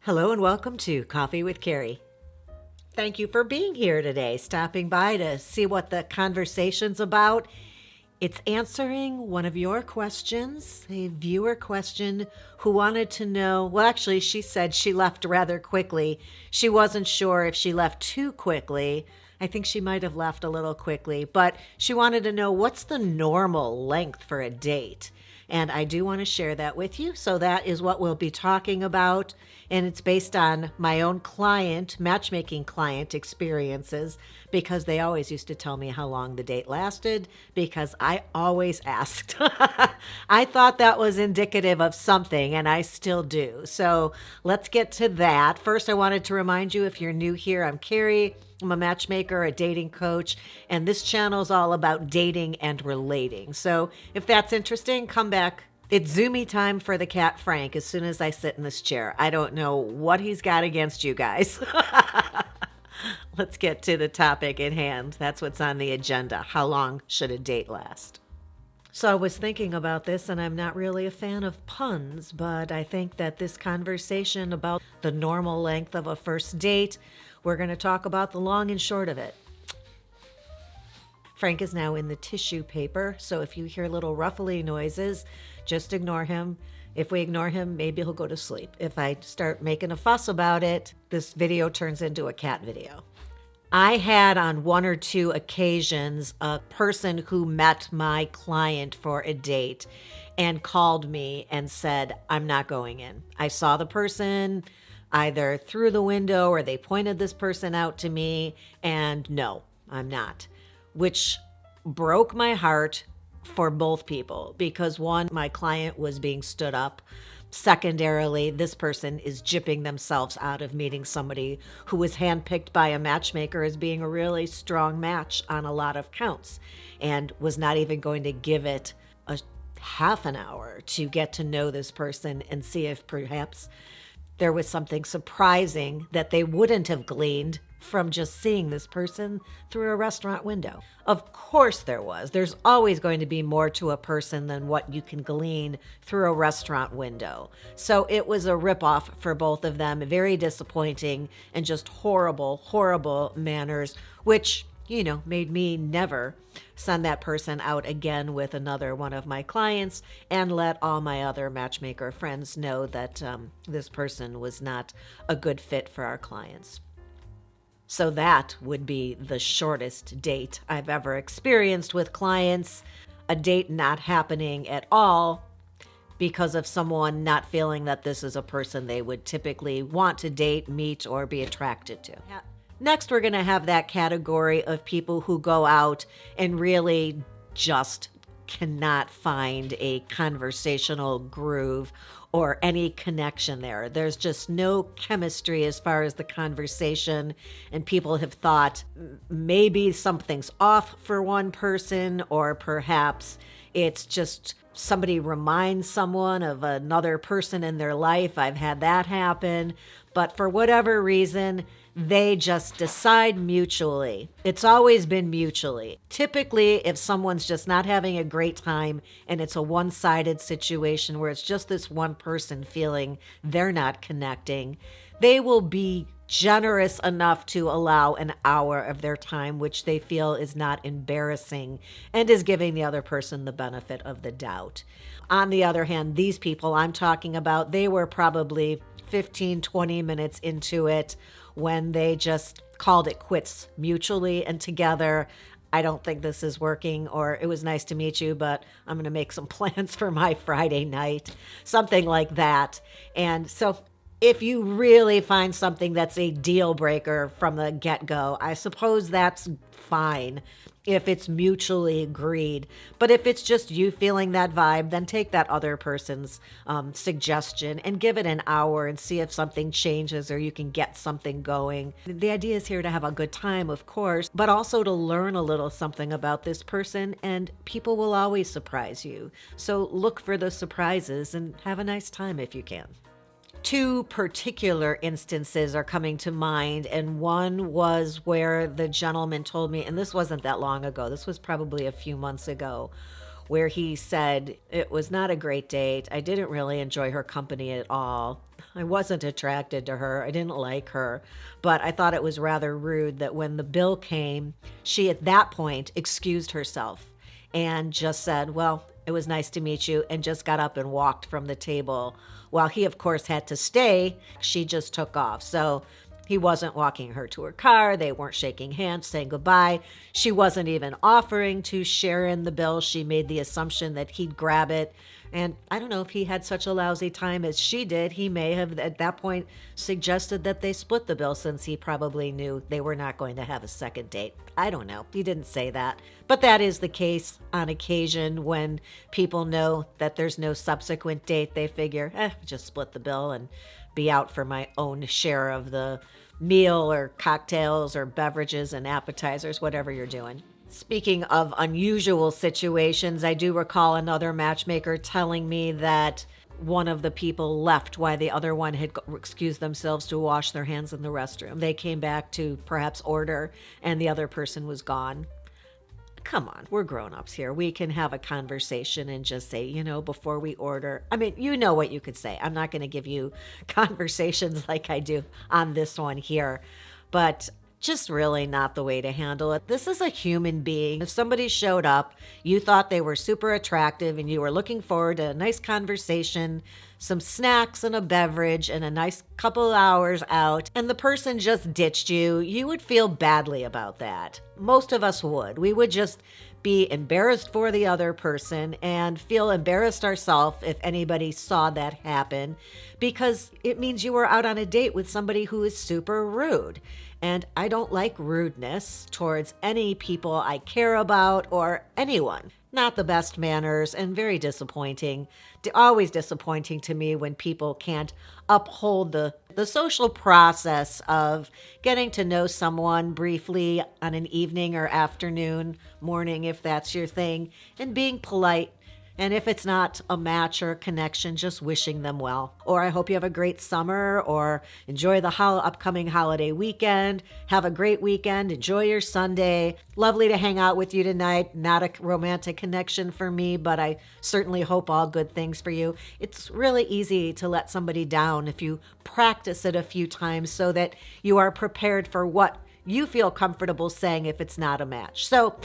Hello and welcome to Coffee with Carey. Thank you for being here today, stopping by to see what the conversation's about. It's answering one of your questions, a viewer question who wanted to know, well, actually, she said she left rather quickly. She wasn't sure if she left too quickly. I think she might have left a little quickly, but she wanted to know what's the normal length for a date. And I do want to share that with you. So that is what we'll be talking about. And it's based on my own matchmaking client experiences, because they always used to tell me how long the date lasted, because I always asked. I thought that was indicative of something, and I still do. So let's get to that. First, I wanted to remind you, if you're new here, I'm Carey. I'm a matchmaker, a dating coach, and this channel is all about dating and relating. So if that's interesting, come back. It's Zoomy time for the cat Frank as soon as I sit in this chair. I don't know what he's got against you guys. Let's get to the topic at hand. That's what's on the agenda. How long should a date last? So I was thinking about this, and I'm not really a fan of puns, but I think that this conversation about the normal length of a first date, we're going to talk about the long and short of it. Frank is now in the tissue paper, so if you hear little ruffly noises, just ignore him. If we ignore him, maybe he'll go to sleep. If I start making a fuss about it, this video turns into a cat video. I had on one or two occasions a person who met my client for a date and called me and said, I'm not going in. I saw the person either through the window or they pointed this person out to me, and no, I'm not. Which broke my heart for both people, because one, my client was being stood up. Secondarily, this person is gypping themselves out of meeting somebody who was handpicked by a matchmaker as being a really strong match on a lot of counts, and was not even going to give it a half an hour to get to know this person and see if perhaps there was something surprising that they wouldn't have gleaned from just seeing this person through a restaurant window. Of course there was. There's always going to be more to a person than what you can glean through a restaurant window. So it was a ripoff for both of them, very disappointing, and just horrible, horrible manners, which, made me never send that person out again with another one of my clients, and let all my other matchmaker friends know that this person was not a good fit for our clients. So that would be the shortest date I've ever experienced with clients, a date not happening at all because of someone not feeling that this is a person they would typically want to date, meet, or be attracted to. Next, we're going to have that category of people who go out and really just cannot find a conversational groove or any connection there. There's just no chemistry as far as the conversation, and people have thought maybe something's off for one person, or perhaps it's just somebody reminds someone of another person in their life. I've had that happen, but for whatever reason, they just decide mutually. It's always been mutually. Typically, if someone's just not having a great time and it's a one-sided situation where it's just this one person feeling they're not connecting, they will be generous enough to allow an hour of their time, which they feel is not embarrassing and is giving the other person the benefit of the doubt. On the other hand, these people I'm talking about, they were probably 15, 20 minutes into it when they just called it quits mutually and together. I don't think this is working, or it was nice to meet you, but I'm going to make some plans for my Friday night, something like that. And so if you really find something that's a deal breaker from the get-go, I suppose that's fine if it's mutually agreed. But if it's just you feeling that vibe, then take that other person's suggestion and give it an hour and see if something changes or you can get something going. The idea is here to have a good time, of course, but also to learn a little something about this person, and people will always surprise you. So look for the surprises and have a nice time if you can. Two particular instances are coming to mind, and one was where the gentleman told me, and this wasn't that long ago, this was probably a few months ago, where he said, "It was not a great date. I didn't really enjoy her company at all. I wasn't attracted to her. I didn't like her. But I thought it was rather rude that when the bill came, she at that point excused herself and just said, 'Well, it was nice to meet you,' and just got up and walked from the table. While he, of course, had to stay, she just took off. So he wasn't walking her to her car. They weren't shaking hands, saying goodbye. She wasn't even offering to share in the bill. She made the assumption that he'd grab it. And I don't know if he had such a lousy time as she did. He may have at that point suggested that they split the bill since he probably knew they were not going to have a second date. I don't know. He didn't say that. But that is the case on occasion when people know that there's no subsequent date. They figure, just split the bill and be out for my own share of the meal or cocktails or beverages and appetizers, whatever you're doing. Speaking of unusual situations, I do recall another matchmaker telling me that one of the people left while the other one had excused themselves to wash their hands in the restroom. They came back to perhaps order, and the other person was gone. Come on, we're grown-ups here. We can have a conversation and just say, before we order. I mean, you know what you could say. I'm not going to give you conversations like I do on this one here, but just really not the way to handle it. This is a human being. If somebody showed up, you thought they were super attractive and you were looking forward to a nice conversation, some snacks and a beverage and a nice couple hours out, and the person just ditched you, you would feel badly about that. Most of us would. We would just be embarrassed for the other person and feel embarrassed ourselves if anybody saw that happen, because it means you were out on a date with somebody who is super rude. And I don't like rudeness towards any people I care about or anyone. Not the best manners and very disappointing. Always disappointing to me when people can't uphold the social process of getting to know someone briefly on an evening or afternoon, morning if that's your thing, and being polite. And if it's not a match or a connection, just wishing them well. Or I hope you have a great summer, or enjoy the upcoming holiday weekend. Have a great weekend. Enjoy your Sunday. Lovely to hang out with you tonight. Not a romantic connection for me, but I certainly hope all good things for you. It's really easy to let somebody down if you practice it a few times so that you are prepared for what you feel comfortable saying if it's not a match. So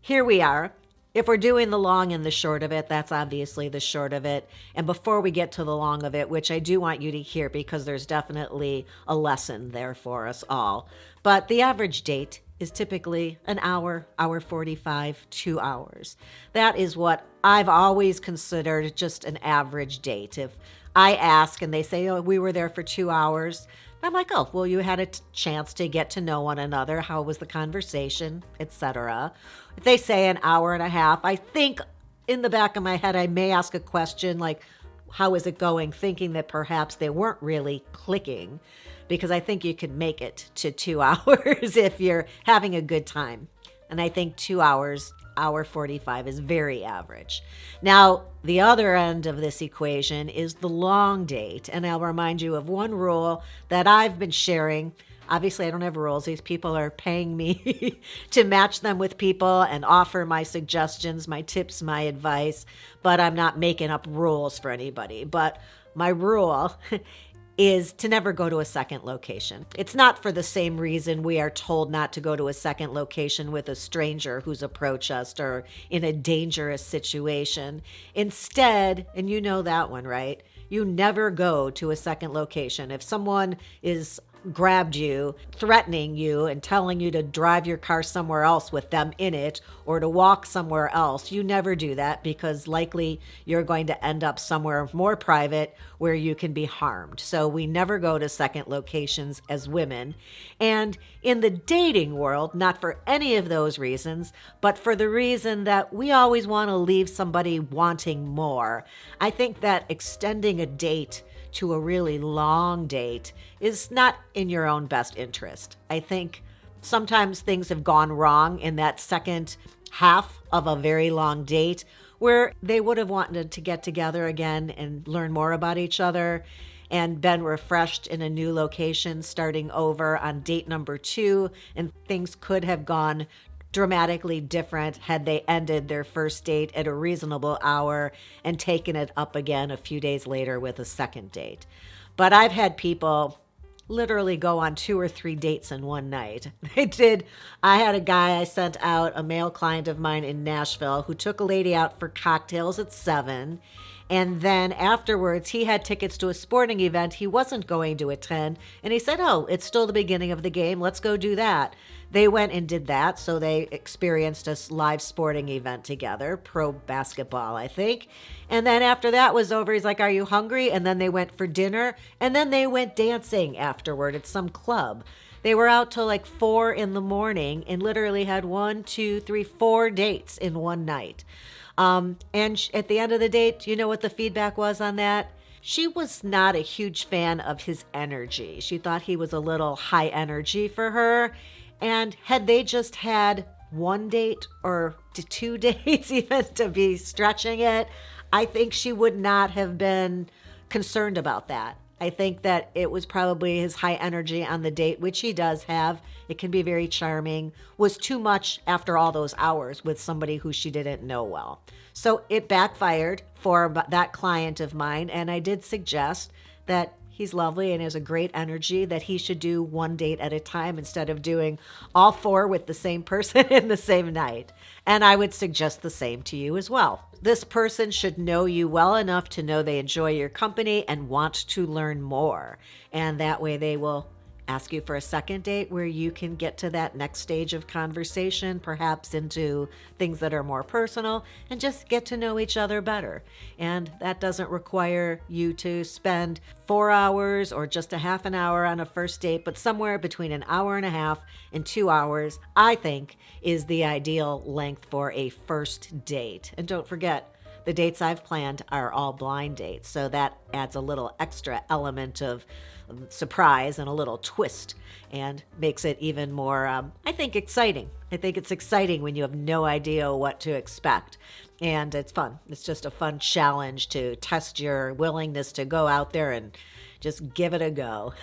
here we are. If we're doing the long and the short of it, that's obviously the short of it. And before we get to the long of it, which I do want you to hear because there's definitely a lesson there for us all, but the average date is typically an hour, hour 45, 2 hours. That is what I've always considered just an average date. If I ask and they say, "Oh, we were there for 2 hours," I'm like, "Oh, well, you had a chance to get to know one another. How was the conversation, etc." If they say an hour and a half, I think in the back of my head, I may ask a question like, "How is it going?" Thinking that perhaps they weren't really clicking, because I think you can make it to 2 hours if you're having a good time. And I think 2 hours, hour 45 is very average. Now, the other end of this equation is the long date. And I'll remind you of one rule that I've been sharing. Obviously, I don't have rules. These people are paying me to match them with people and offer my suggestions, my tips, my advice, but I'm not making up rules for anybody. But my rule is to never go to a second location. It's not for the same reason we are told not to go to a second location with a stranger who's approached us or in a dangerous situation. Instead, and you know that one, right? You never go to a second location. If someone is grabbed you, threatening you and telling you to drive your car somewhere else with them in it or to walk somewhere else, you never do that, because likely you're going to end up somewhere more private where you can be harmed. So we never go to second locations as women. And in the dating world, not for any of those reasons, but for the reason that we always want to leave somebody wanting more. I think that extending a date to a really long date is not in your own best interest. I think sometimes things have gone wrong in that second half of a very long date where they would have wanted to get together again and learn more about each other and been refreshed in a new location starting over on date number 2, and things could have gone dramatically different had they ended their first date at a reasonable hour and taken it up again a few days later with a second date. But I've had people literally go on 2 or 3 dates in one night. I had a guy I sent out, a male client of mine in Nashville, who took a lady out for cocktails at 7. And then afterwards, he had tickets to a sporting event he wasn't going to attend. And he said, oh, it's still the beginning of the game. Let's go do that. They went and did that. So they experienced a live sporting event together, pro basketball, I think. And then after that was over, he's like, are you hungry? And then they went for dinner. And then they went dancing afterward at some club. They were out till like 4 in the morning and literally had 1, 2, 3, 4 dates in one night. And at the end of the date, you know what the feedback was on that? She was not a huge fan of his energy. She thought he was a little high energy for her. And had they just had 1 date or 2 dates even to be stretching it, I think she would not have been concerned about that. I think that it was probably his high energy on the date, which he does have. It can be very charming, was too much after all those hours with somebody who she didn't know well. So it backfired for that client of mine. And I did suggest that he's lovely and has a great energy, that he should do 1 date at a time instead of doing all 4 with the same person in the same night. And I would suggest the same to you as well. This person should know you well enough to know they enjoy your company and want to learn more. And that way they will ask you for a second date where you can get to that next stage of conversation, perhaps into things that are more personal, and just get to know each other better. And that doesn't require you to spend 4 hours or just a half an hour on a first date, but somewhere between an hour and a half and 2 hours, I think, is the ideal length for a first date. And don't forget, the dates I've planned are all blind dates, so that adds a little extra element of surprise and a little twist and makes it even more, I think, exciting. I think it's exciting when you have no idea what to expect. And it's fun. It's just a fun challenge to test your willingness to go out there and just give it a go.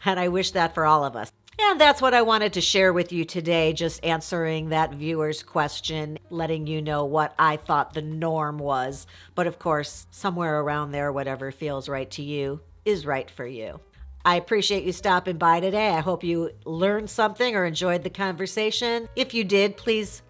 And I wish that for all of us. And that's what I wanted to share with you today, just answering that viewer's question, letting you know what I thought the norm was. But of course, somewhere around there, whatever feels right to you is right for you. I appreciate you stopping by today. I hope you learned something or enjoyed the conversation. If you did, please,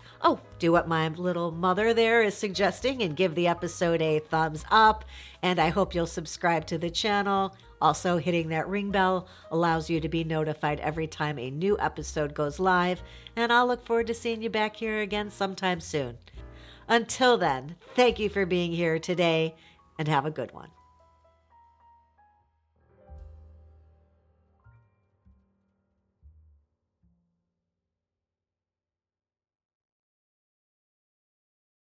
do what my little mother there is suggesting and give the episode a thumbs up. And I hope you'll subscribe to the channel. Also, hitting that ring bell allows you to be notified every time a new episode goes live. And I'll look forward to seeing you back here again sometime soon. Until then, thank you for being here today and have a good one.